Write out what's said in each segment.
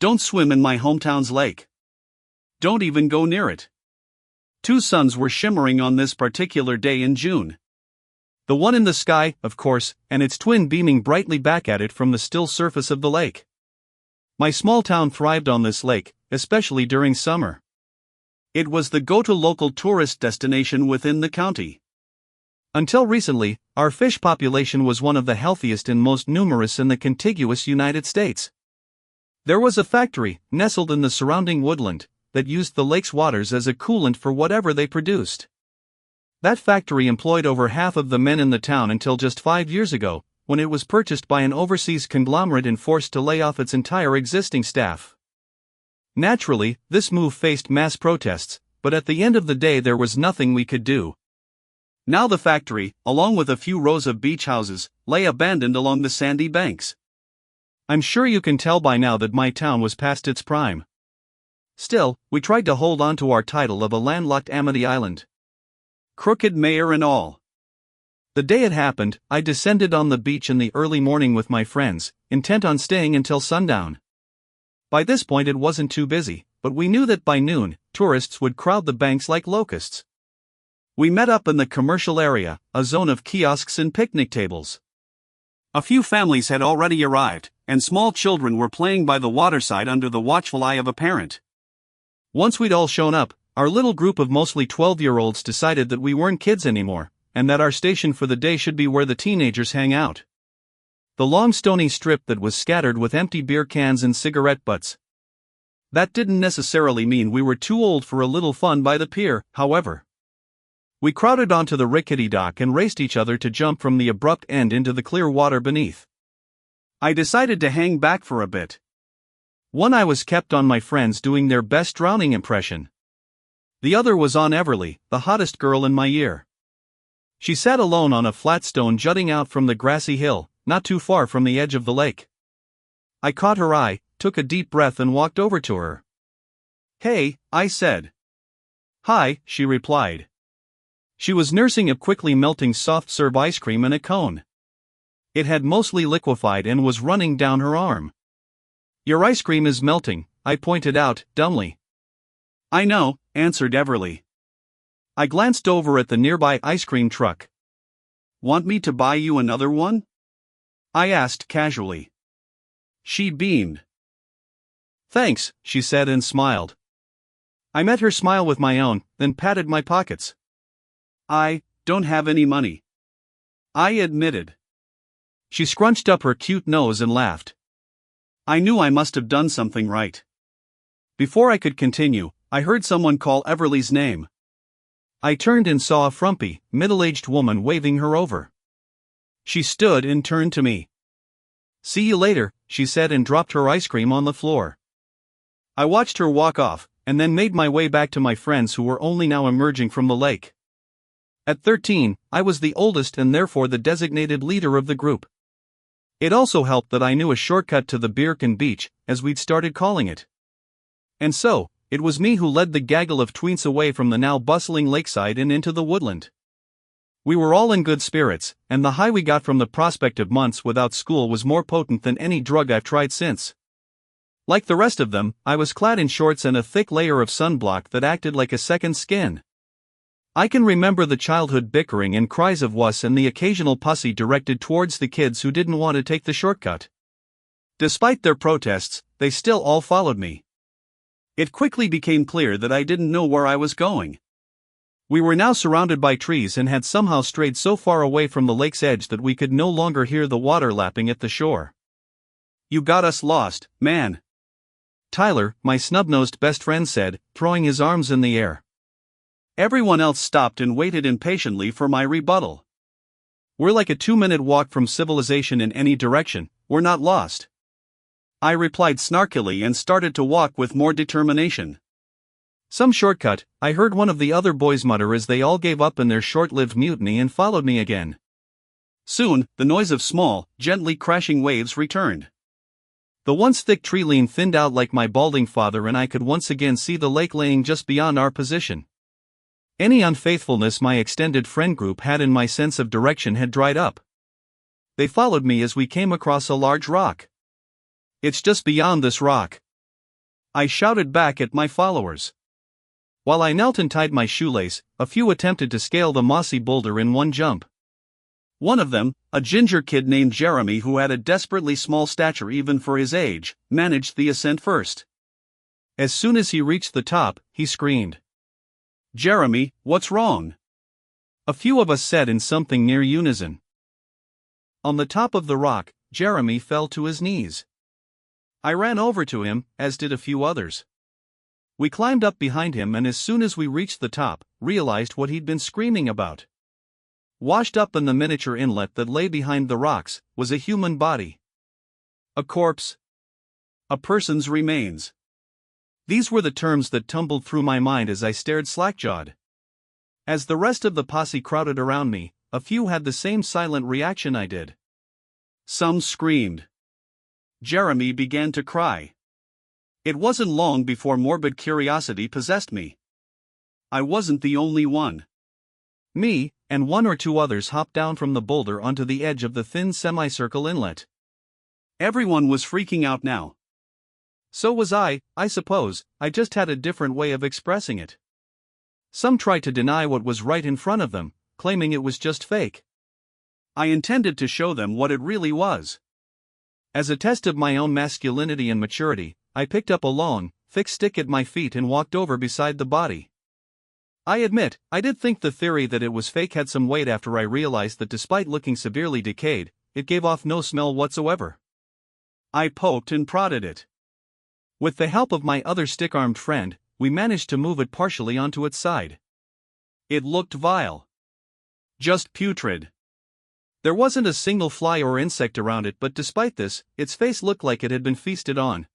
Don't swim in my hometown's lake. Don't even go near it. Two suns were shimmering on this particular day in June. The one in the sky, of course, and its twin beaming brightly back at it from the still surface of the lake. My small town thrived on this lake, especially during summer. It was the go-to local tourist destination within the county. Until recently, our fish population was one of the healthiest and most numerous in the contiguous United States. There was a factory, nestled in the surrounding woodland, that used the lake's waters as a coolant for whatever they produced. That factory employed over half of the men in the town until just 5 years ago, when it was purchased by an overseas conglomerate and forced to lay off its entire existing staff. Naturally, this move faced mass protests, but at the end of the day there was nothing we could do. Now the factory, along with a few rows of beach houses, lay abandoned along the sandy banks. I'm sure you can tell by now that my town was past its prime. Still, we tried to hold on to our title of a landlocked Amity Island. Crooked mayor and all. The day it happened, I descended on the beach in the early morning with my friends, intent on staying until sundown. By this point it wasn't too busy, but we knew that by noon, tourists would crowd the banks like locusts. We met up in the commercial area, a zone of kiosks and picnic tables. A few families had already arrived, and small children were playing by the waterside under the watchful eye of a parent. Once we'd all shown up, our little group of mostly 12-year-olds decided that we weren't kids anymore, and that our station for the day should be where the teenagers hang out. The long stony strip that was scattered with empty beer cans and cigarette butts. That didn't necessarily mean we were too old for a little fun by the pier, however. We crowded onto the rickety dock and raced each other to jump from the abrupt end into the clear water beneath. I decided to hang back for a bit. One eye was kept on my friends doing their best drowning impression. The other was on Everly, the hottest girl in my year. She sat alone on a flat stone jutting out from the grassy hill, not too far from the edge of the lake. I caught her eye, took a deep breath and walked over to her. "Hey," I said. "Hi," she replied. She was nursing a quickly melting soft-serve ice cream in a cone. It had mostly liquefied and was running down her arm. "Your ice cream is melting," I pointed out, dumbly. "I know," answered Everly. I glanced over at the nearby ice cream truck. "Want me to buy you another one?" I asked casually. She beamed. "Thanks," she said and smiled. I met her smile with my own, then patted my pockets. "I don't have any money," I admitted. She scrunched up her cute nose and laughed. I knew I must have done something right. Before I could continue, I heard someone call Everly's name. I turned and saw a frumpy, middle-aged woman waving her over. She stood and turned to me. "See you later," she said and dropped her ice cream on the floor. I watched her walk off, and then made my way back to my friends who were only now emerging from the lake. At 13, I was the oldest and therefore the designated leader of the group. It also helped that I knew a shortcut to the Beercan Beach, as we'd started calling it. And so, it was me who led the gaggle of tweens away from the now bustling lakeside and into the woodland. We were all in good spirits, and the high we got from the prospect of months without school was more potent than any drug I've tried since. Like the rest of them, I was clad in shorts and a thick layer of sunblock that acted like a second skin. I can remember the childhood bickering and cries of wuss and the occasional pussy directed towards the kids who didn't want to take the shortcut. Despite their protests, they still all followed me. It quickly became clear that I didn't know where I was going. We were now surrounded by trees and had somehow strayed so far away from the lake's edge that we could no longer hear the water lapping at the shore. "You got us lost, man," Tyler, my snub-nosed best friend, said, throwing his arms in the air. Everyone else stopped and waited impatiently for my rebuttal. "We're like a 2-minute walk from civilization in any direction, we're not lost," I replied snarkily and started to walk with more determination. "Some shortcut," I heard one of the other boys mutter as they all gave up in their short-lived mutiny and followed me again. Soon, the noise of small, gently crashing waves returned. The once thick tree line thinned out like my balding father and I could once again see the lake laying just beyond our position. Any unfaithfulness my extended friend group had in my sense of direction had dried up. They followed me as we came across a large rock. "It's just beyond this rock," I shouted back at my followers. While I knelt and tied my shoelace, a few attempted to scale the mossy boulder in one jump. One of them, a ginger kid named Jeremy who had a desperately small stature even for his age, managed the ascent first. As soon as he reached the top, he screamed, "Jeremy, what's wrong?" A few of us said in something near unison. On the top of the rock, Jeremy fell to his knees. I ran over to him, as did a few others. We climbed up behind him and as soon as we reached the top, realized what he'd been screaming about. Washed up in the miniature inlet that lay behind the rocks, was a human body. A corpse. A person's remains. These were the terms that tumbled through my mind as I stared slack-jawed. As the rest of the posse crowded around me, a few had the same silent reaction I did. Some screamed. Jeremy began to cry. It wasn't long before morbid curiosity possessed me. I wasn't the only one. Me, and one or two others hopped down from the boulder onto the edge of the thin semicircle inlet. Everyone was freaking out now. So was I suppose, I just had a different way of expressing it. Some tried to deny what was right in front of them, claiming it was just fake. I intended to show them what it really was. As a test of my own masculinity and maturity, I picked up a long, thick stick at my feet and walked over beside the body. I admit, I did think the theory that it was fake had some weight after I realized that despite looking severely decayed, it gave off no smell whatsoever. I poked and prodded it. With the help of my other stick-armed friend, we managed to move it partially onto its side. It looked vile. Just putrid. There wasn't a single fly or insect around it, but despite this, its face looked like it had been feasted on.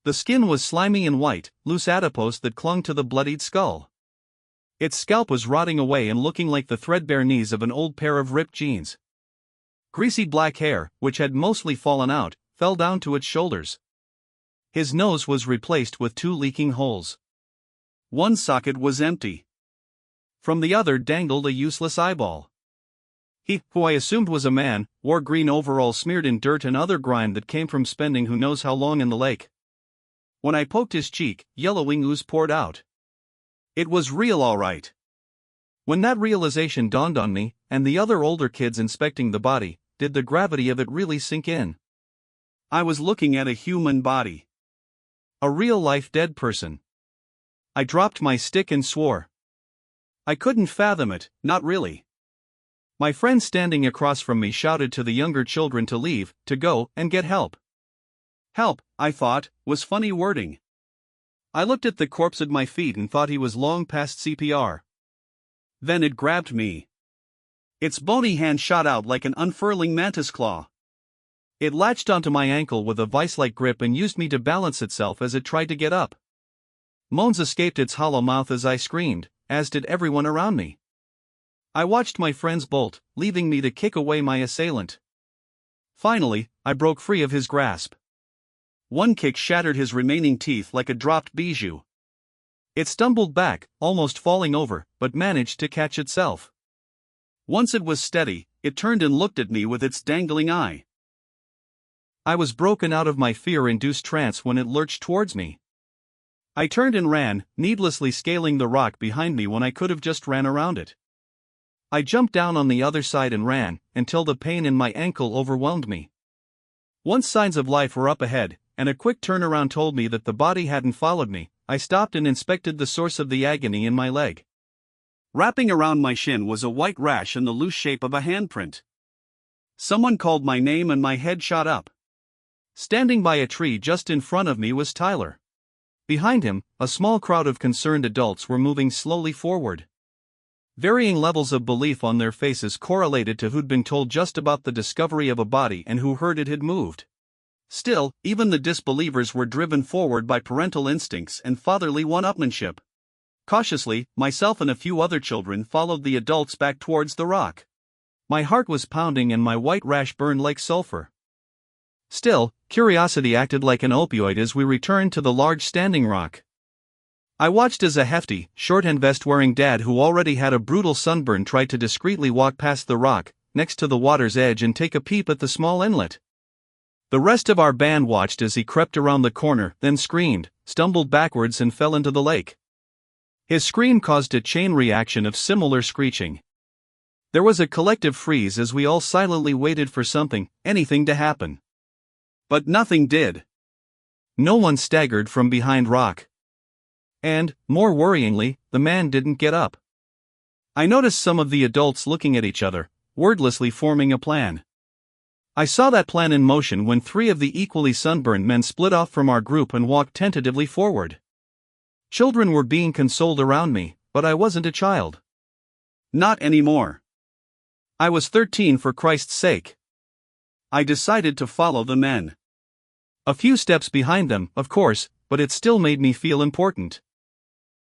The skin was slimy and white, loose adipose that clung to the bloodied skull. Its scalp was rotting away and looking like the threadbare knees of an old pair of ripped jeans. Greasy black hair, which had mostly fallen out, fell down to its shoulders. His nose was replaced with 2 leaking holes. One socket was empty. From the other dangled a useless eyeball. He, who I assumed was a man, wore green overalls smeared in dirt and other grime that came from spending who knows how long in the lake. When I poked his cheek, yellowing ooze poured out. It was real all right. When that realization dawned on me, and the other older kids inspecting the body, did the gravity of it really sink in. I was looking at a human body. A real-life dead person. I dropped my stick and swore. I couldn't fathom it, not really. My friend standing across from me shouted to the younger children to leave, to go, and get help. Help, I thought, was funny wording. I looked at the corpse at my feet and thought he was long past CPR. Then it grabbed me. Its bony hand shot out like an unfurling mantis claw. It latched onto my ankle with a vice-like grip and used me to balance itself as it tried to get up. Moans escaped its hollow mouth as I screamed, as did everyone around me. I watched my friends bolt, leaving me to kick away my assailant. Finally, I broke free of his grasp. One kick shattered his remaining teeth like a dropped bijou. It stumbled back, almost falling over, but managed to catch itself. Once it was steady, it turned and looked at me with its dangling eye. I was broken out of my fear-induced trance when it lurched towards me. I turned and ran, needlessly scaling the rock behind me when I could have just ran around it. I jumped down on the other side and ran, until the pain in my ankle overwhelmed me. Once signs of life were up ahead, and a quick turnaround told me that the body hadn't followed me, I stopped and inspected the source of the agony in my leg. Wrapping around my shin was a white rash in the loose shape of a handprint. Someone called my name and my head shot up. Standing by a tree just in front of me was Tyler. Behind him, a small crowd of concerned adults were moving slowly forward. Varying levels of belief on their faces correlated to who'd been told just about the discovery of a body and who heard it had moved. Still, even the disbelievers were driven forward by parental instincts and fatherly one-upmanship. Cautiously, myself and a few other children followed the adults back towards the rock. My heart was pounding and my white rash burned like sulfur. Still, curiosity acted like an opioid as we returned to the large standing rock. I watched as a hefty, short-hand vest-wearing dad who already had a brutal sunburn tried to discreetly walk past the rock, next to the water's edge and take a peep at the small inlet. The rest of our band watched as he crept around the corner, then screamed, stumbled backwards and fell into the lake. His scream caused a chain reaction of similar screeching. There was a collective freeze as we all silently waited for anything to happen. But nothing did. No one staggered from behind rock. And, more worryingly, the man didn't get up. I noticed some of the adults looking at each other, wordlessly forming a plan. I saw that plan in motion when 3 of the equally sunburned men split off from our group and walked tentatively forward. Children were being consoled around me, but I wasn't a child. Not anymore. I was 13 for Christ's sake. I decided to follow the men. A few steps behind them, of course, but it still made me feel important.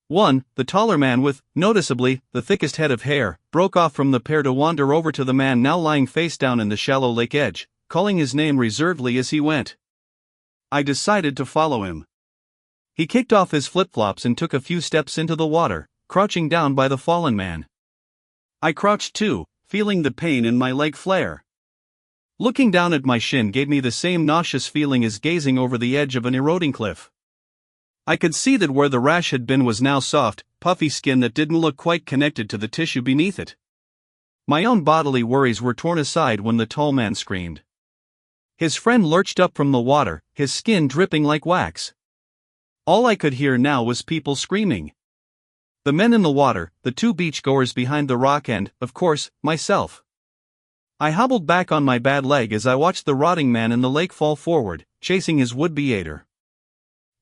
One, the taller man with, noticeably, the thickest head of hair, broke off from the pair to wander over to the man now lying face down in the shallow lake edge, calling his name reservedly as he went. I decided to follow him. He kicked off his flip-flops and took a few steps into the water, crouching down by the fallen man. I crouched too, feeling the pain in my leg flare. Looking down at my shin gave me the same nauseous feeling as gazing over the edge of an eroding cliff. I could see that where the rash had been was now soft, puffy skin that didn't look quite connected to the tissue beneath it. My own bodily worries were torn aside when the tall man screamed. His friend lurched up from the water, his skin dripping like wax. All I could hear now was people screaming. The men in the water, the 2 beachgoers behind the rock and, of course, myself. I hobbled back on my bad leg as I watched the rotting man in the lake fall forward, chasing his would-be aider.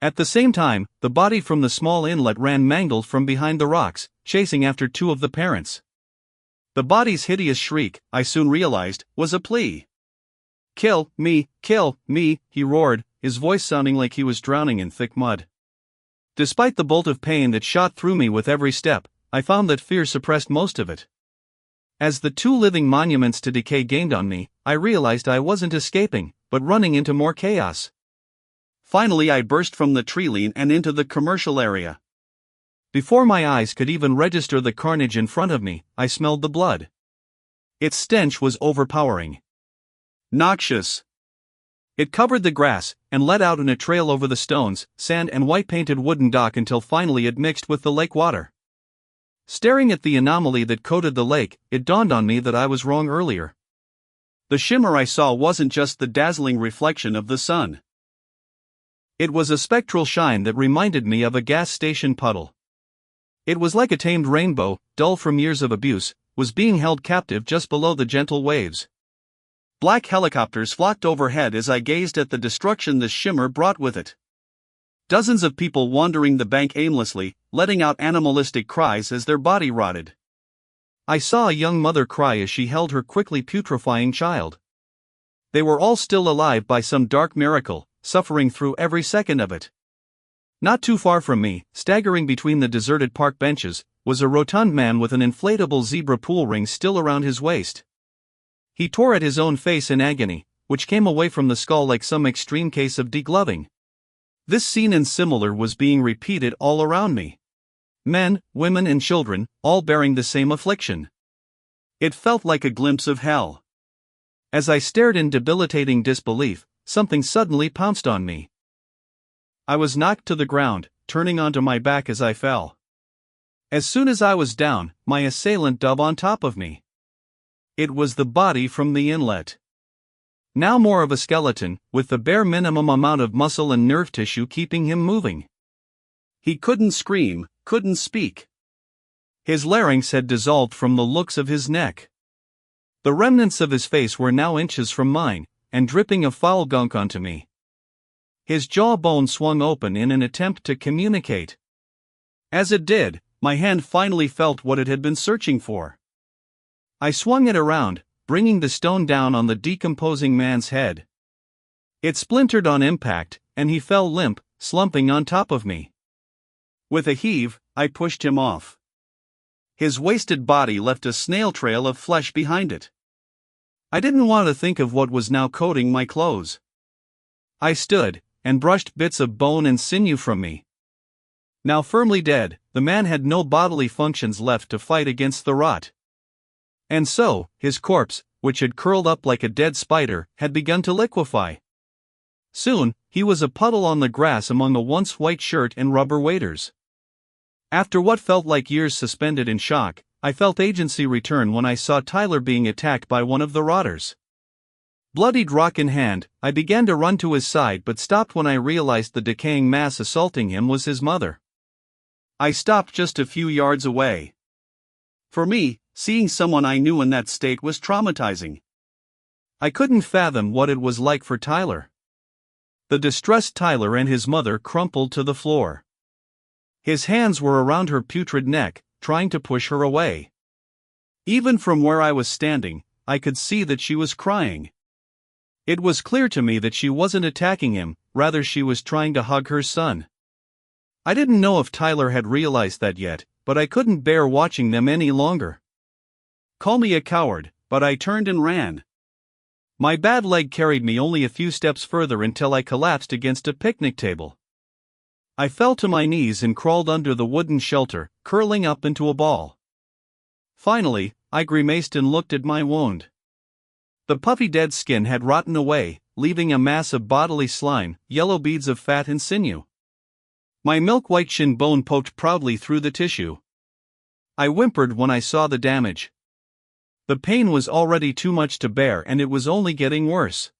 At the same time, the body from the small inlet ran mangled from behind the rocks, chasing after 2 of the parents. The body's hideous shriek, I soon realized, was a plea. Kill me, he roared, his voice sounding like he was drowning in thick mud. Despite the bolt of pain that shot through me with every step, I found that fear suppressed most of it. As the 2 living monuments to decay gained on me, I realized I wasn't escaping, but running into more chaos. Finally I burst from the tree line and into the commercial area. Before my eyes could even register the carnage in front of me, I smelled the blood. Its stench was overpowering. Noxious. It covered the grass, and led out in a trail over the stones, sand and white-painted wooden dock until finally it mixed with the lake water. Staring at the anomaly that coated the lake, it dawned on me that I was wrong earlier. The shimmer I saw wasn't just the dazzling reflection of the sun. It was a spectral shine that reminded me of a gas station puddle. It was like a tamed rainbow, dull from years of abuse, was being held captive just below the gentle waves. Black helicopters flocked overhead as I gazed at the destruction the shimmer brought with it. Dozens of people wandering the bank aimlessly, letting out animalistic cries as their body rotted. I saw a young mother cry as she held her quickly putrefying child. They were all still alive by some dark miracle, suffering through every second of it. Not too far from me, staggering between the deserted park benches, was a rotund man with an inflatable zebra pool ring still around his waist. He tore at his own face in agony, which came away from the skull like some extreme case of degloving. This scene and similar was being repeated all around me. Men, women and children, all bearing the same affliction. It felt like a glimpse of hell. As I stared in debilitating disbelief, something suddenly pounced on me. I was knocked to the ground, turning onto my back as I fell. As soon as I was down, my assailant dove on top of me. It was the body from the inlet. Now more of a skeleton, with the bare minimum amount of muscle and nerve tissue keeping him moving. He couldn't scream, couldn't speak. His larynx had dissolved from the looks of his neck. The remnants of his face were now inches from mine, and dripping a foul gunk onto me. His jawbone swung open in an attempt to communicate. As it did, my hand finally felt what it had been searching for. I swung it around, bringing the stone down on the decomposing man's head. It splintered on impact, and he fell limp, slumping on top of me. With a heave, I pushed him off. His wasted body left a snail trail of flesh behind it. I didn't want to think of what was now coating my clothes. I stood, and brushed bits of bone and sinew from me. Now firmly dead, the man had no bodily functions left to fight against the rot. And so, his corpse, which had curled up like a dead spider, had begun to liquefy. Soon, he was a puddle on the grass among the once white shirt and rubber waders. After what felt like years suspended in shock, I felt agency return when I saw Tyler being attacked by one of the rotters. Bloodied rock in hand, I began to run to his side but stopped when I realized the decaying mass assaulting him was his mother. I stopped just a few yards away. For me, seeing someone I knew in that state was traumatizing. I couldn't fathom what it was like for Tyler. The distressed Tyler and his mother crumpled to the floor. His hands were around her putrid neck, trying to push her away. Even from where I was standing, I could see that she was crying. It was clear to me that she wasn't attacking him, rather she was trying to hug her son. I didn't know if Tyler had realized that yet, but I couldn't bear watching them any longer. Call me a coward, but I turned and ran. My bad leg carried me only a few steps further until I collapsed against a picnic table. I fell to my knees and crawled under the wooden shelter, curling up into a ball. Finally, I grimaced and looked at my wound. The puffy dead skin had rotten away, leaving a mass of bodily slime, yellow beads of fat and sinew. My milk-white shin bone poked proudly through the tissue. I whimpered when I saw the damage. The pain was already too much to bear and it was only getting worse.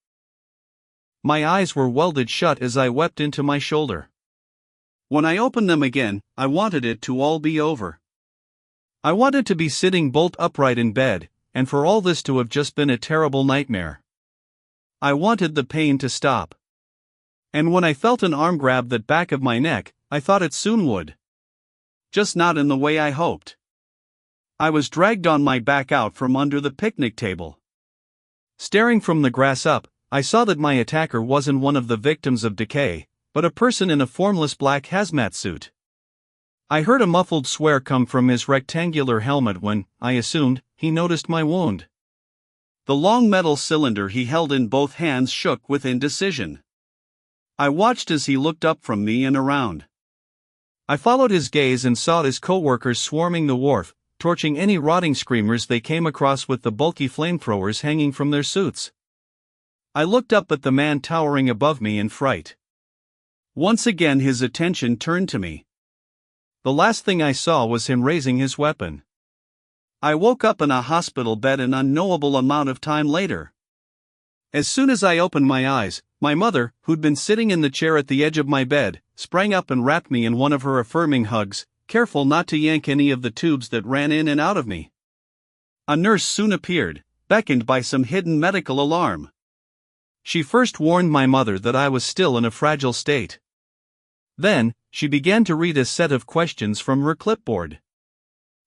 My eyes were welded shut as I wept into my shoulder. When I opened them again, I wanted it to all be over. I wanted to be sitting bolt upright in bed, and for all this to have just been a terrible nightmare. I wanted the pain to stop. And when I felt an arm grab the back of my neck, I thought it soon would. Just not in the way I hoped. I was dragged on my back out from under the picnic table. Staring from the grass up, I saw that my attacker wasn't one of the victims of decay, but a person in a formless black hazmat suit. I heard a muffled swear come from his rectangular helmet when, I assumed, he noticed my wound. The long metal cylinder he held in both hands shook with indecision. I watched as he looked up from me and around. I followed his gaze and saw his co-workers swarming the wharf, torching any rotting screamers they came across with the bulky flamethrowers hanging from their suits. I looked up at the man towering above me in fright. Once again his attention turned to me. The last thing I saw was him raising his weapon. I woke up in a hospital bed an unknowable amount of time later. As soon as I opened my eyes, my mother, who'd been sitting in the chair at the edge of my bed, sprang up and wrapped me in one of her affirming hugs, careful not to yank any of the tubes that ran in and out of me. A nurse soon appeared, beckoned by some hidden medical alarm. She first warned my mother that I was still in a fragile state. Then, she began to read a set of questions from her clipboard.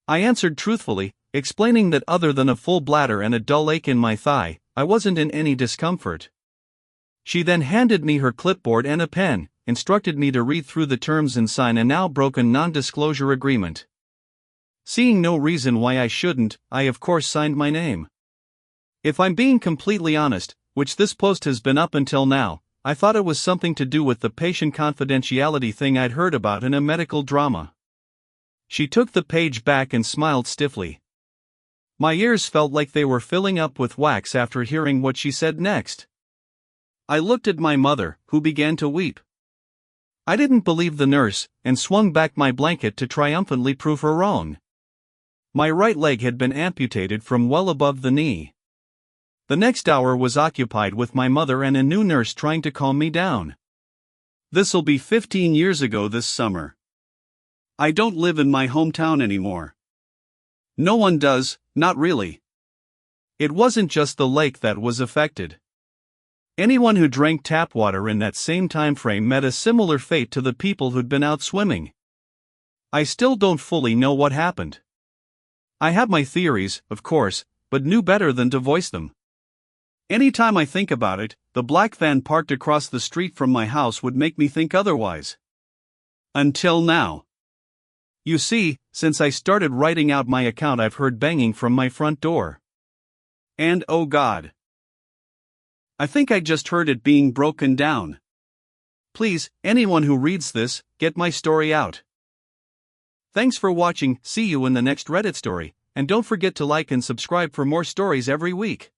I answered truthfully, explaining that other than a full bladder and a dull ache in my thigh, I wasn't in any discomfort. She then handed me her clipboard and a pen, instructed me to read through the terms and sign a now broken non-disclosure agreement. Seeing no reason why I shouldn't, I of course signed my name. If I'm being completely honest, which this post has been up until now, I thought it was something to do with the patient confidentiality thing I'd heard about in a medical drama. She took the page back and smiled stiffly. My ears felt like they were filling up with wax after hearing what she said next. I looked at my mother, who began to weep. I didn't believe the nurse, and swung back my blanket to triumphantly prove her wrong. My right leg had been amputated from well above the knee. The next hour was occupied with my mother and a new nurse trying to calm me down. This'll be 15 years ago this summer. I don't live in my hometown anymore. No one does, not really. It wasn't just the lake that was affected. Anyone who drank tap water in that same time frame met a similar fate to the people who'd been out swimming. I still don't fully know what happened. I have my theories, of course, but knew better than to voice them. Anytime I think about it, the black van parked across the street from my house would make me think otherwise. Until now. You see, since I started writing out my account, I've heard banging from my front door. And oh God. I think I just heard it being broken down. Please, anyone who reads this, get my story out. Thanks for watching, see you in the next Reddit story, and don't forget to like and subscribe for more stories every week.